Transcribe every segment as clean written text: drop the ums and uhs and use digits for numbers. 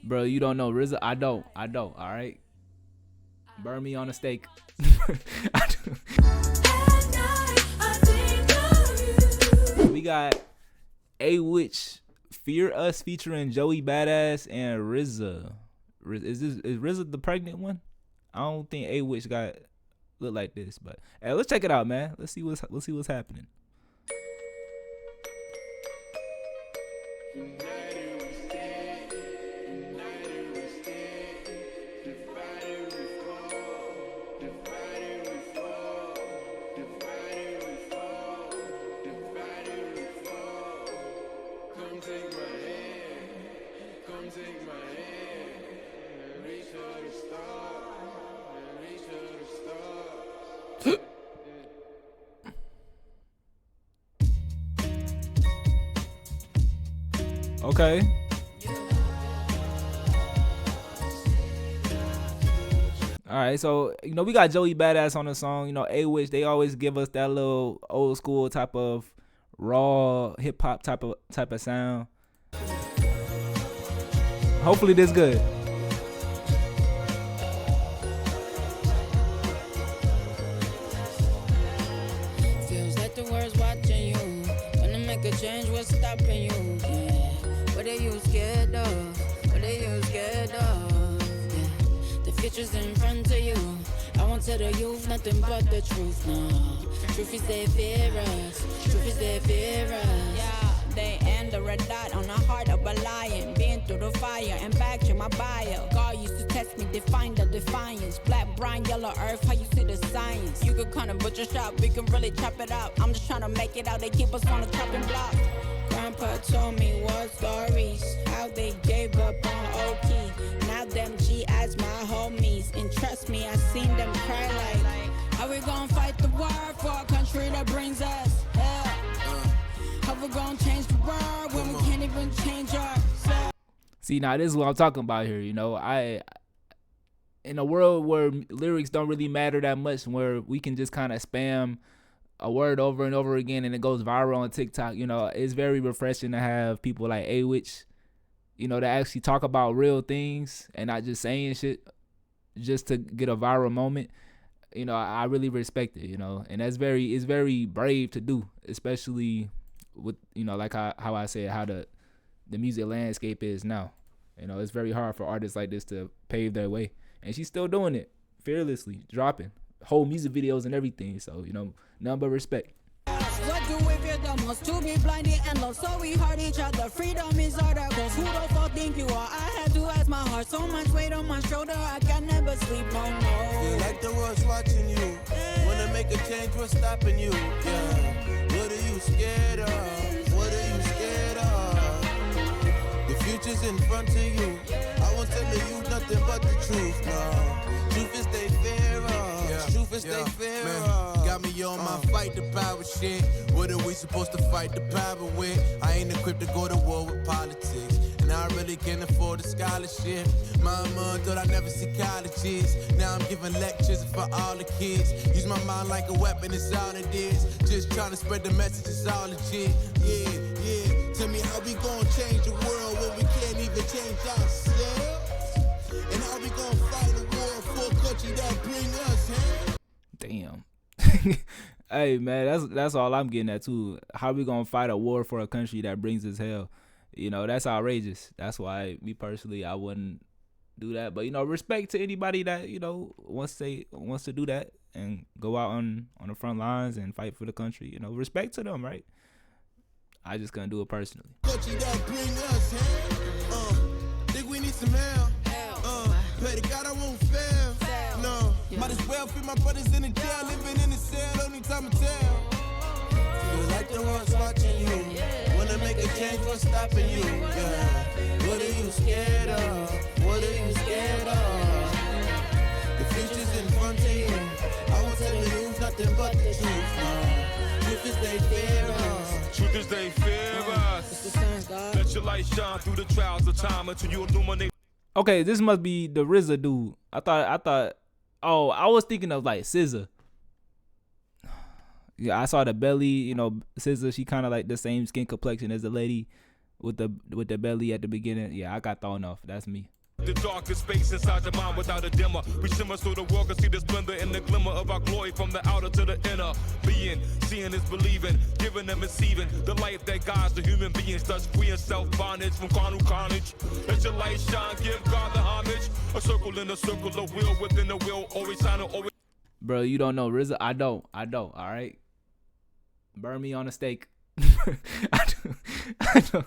Bro, you don't know RZA? I don't. All right, burn me on a stake. We got Awich, Fear Us featuring Joey Badass and RZA. Is RZA the pregnant one? I don't think Awich got look like this, but hey, let's check it out, man. Let's see what's happening. Okay. All right, so we got Joey Badass on the song. Awich, they always give us that little old school type of raw hip hop type of sound. Hopefully this good. Feels like the world's watching you. Wanna make a change, what's stopping you? Yeah. What are you scared of? What are you scared of? Yeah. The future's in front of you. I won't tell the youth nothing but the truth, no. Truth is they fear us. Truth is they fear us. Yeah. They and the red dot on the heart of a lion. Been through the fire and back to my bio. God used to test me, define the defiance. Black, brown, yellow earth, how you see the science. You could kinda butcher shop, we can really chop it out. I'm just trying to make it out, they keep us on the chopping block. Grandpa told me war stories, how they gave up on OP. Now them GIs my homies, and trust me, I seen them cry like, how we gonna fight the war for a country that brings us hell? How we gonna change the world when we can't even change ourselves? See, now this is what I'm talking about here. I in a world where lyrics don't really matter that much, where we can just kind of spam a word over and over again and it goes viral on TikTok. It's very refreshing to have people like Awich, that actually talk about real things and not just saying shit just to get a viral moment. I really respect it. And it's very brave to do, especially with like how I said how the music landscape is now. It's very hard for artists like this to pave their way, and she's still doing it fearlessly, dropping whole music videos and everything. So none but respect. What do we feel the most? To be blinded and lost, so we hurt each other. Freedom is harder, cause who the fuck think you are? I had to ask my heart, so much weight on my shoulder, I can never sleep no more. Feel like the world's watching you. Wanna make a change, what's stopping you? Yeah. What are you scared of? What are you scared of? The future's in front of you. I won't tell you nothing but the truth, no. Truth is they fear us. Truth is they fear us. Got me on my fight the power shit. What are we supposed to fight the power with? I ain't equipped to go to war with politics. And I really can't afford a scholarship. Mama thought I'd never see colleges. Now I'm giving lectures for all the kids. Use my mind like a weapon, it's all it is. Just trying to spread the message, it's all legit. Yeah. Tell me how we gonna change the world when we can't even change ourselves? And how we gonna fight a war for a country that bring us here? Damn. Hey man, that's all I'm getting at too. How we gonna fight a war for a country that brings us hell? That's outrageous. That's why me personally, I wouldn't do that. But respect to anybody that wants to do that and go out on the front lines and fight for the country. Respect to them, right? I just couldn't do it personally. Country that bring us here. Think we need some help. Pray to God I won't fail. No, might as well fit my brothers in the jail, living in the cell, only time to tell. Feel like the world's watching you. Wanna make a change, what's stopping you? Yeah. What are you scared of? What are you scared of? The future's in front of you. I won't tell you nothing but the truth. No. Truth is they fear us. Truth is they fear us. Let your light shine through the trials of time until you illuminate. Okay, this must be the RZA dude. I thought. Oh, I was thinking of like SZA. Yeah, I saw the belly. SZA, she kind of like the same skin complexion as the lady with the belly at the beginning. Yeah, I got thrown off. That's me. The darkest space inside your mind without a dimmer. We shimmer so the world can see the splendor and the glimmer of our glory from the outer to the inner. Being, seeing is believing, giving and receiving the light that guides the human beings, thus free and self-bondage from carnal carnage. Let your light shine, give God the homage. A circle in a circle, a wheel within a wheel, always shining, always. Bro, you don't know RZA. I don't. All right. Burn me on a stake. I don't.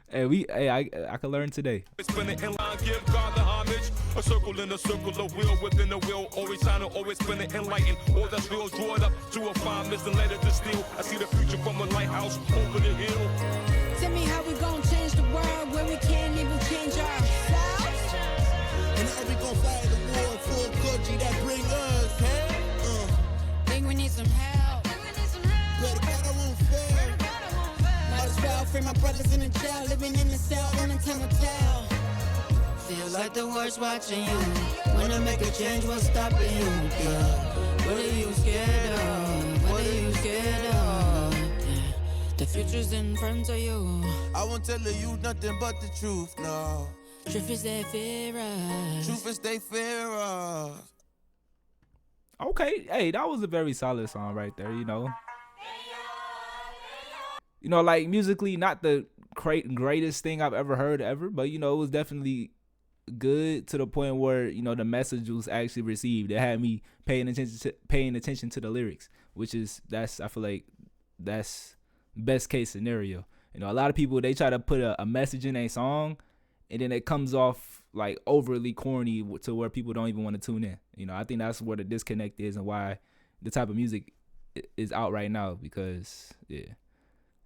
Hey, I can learn today. Spinning in line, give God the homage. A circle in a circle, a wheel within a wheel, always shining, always spinning, enlightened. All that's real, draw it up to a fine mist and let it distill. I see the future from a lighthouse over the hill. Tell me how we gon' change the world when we can't even change ourselves. And how we gon' fight the war for a country that bring us help? Think we need some help. But God won't fail. Might as well free my brothers in the jail, living in the cell, only time will tell. Feels like the world's watching you. When I make a change, what's stopping you? Yeah. What are you scared of? What are you scared of? Yeah. The future's in front of you. I won't tell you nothing but the truth, no. Truth is they fear us. Truth is they fear us. Okay, hey, that was a very solid song right there, you know. You know, like musically, not the greatest thing I've ever heard ever, but you know, it was definitely good to the point where, you know, the message was actually received. It had me paying attention to the lyrics, which is I feel like that's best case scenario. You know, a lot of people, they try to put a message in a song and then it comes off like overly corny to where people don't even want to tune in. You know, I think that's where the disconnect is and why the type of music is out right now, because yeah.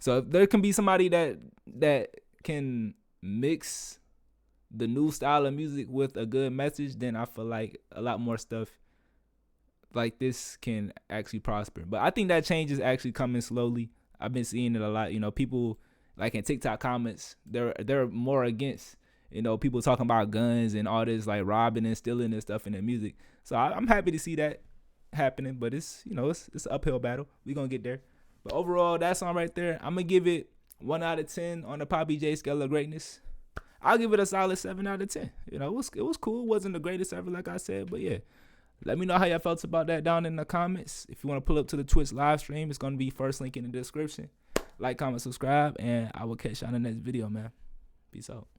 So if there can be somebody that can mix the new style of music with a good message, then I feel like a lot more stuff like this can actually prosper. But I think that change is actually coming slowly. I've been seeing it a lot. You know, people like in TikTok comments, they're more against, you know, people talking about guns and all this like robbing and stealing and stuff in their music. So I'm happy to see that happening, but it's, you know, it's an uphill battle. We're gonna get there. But overall, that song right there, I'm gonna give it 1 out of 10 on the Poppy J scale of greatness. I'll give it a solid 7 out of 10. You know, it was cool. It wasn't the greatest ever, like I said, but yeah. Let me know how y'all felt about that down in the comments. If you want to pull up to the Twitch live stream, it's gonna be first link in the description. Like, comment, subscribe, and I will catch y'all in the next video, man. Peace out.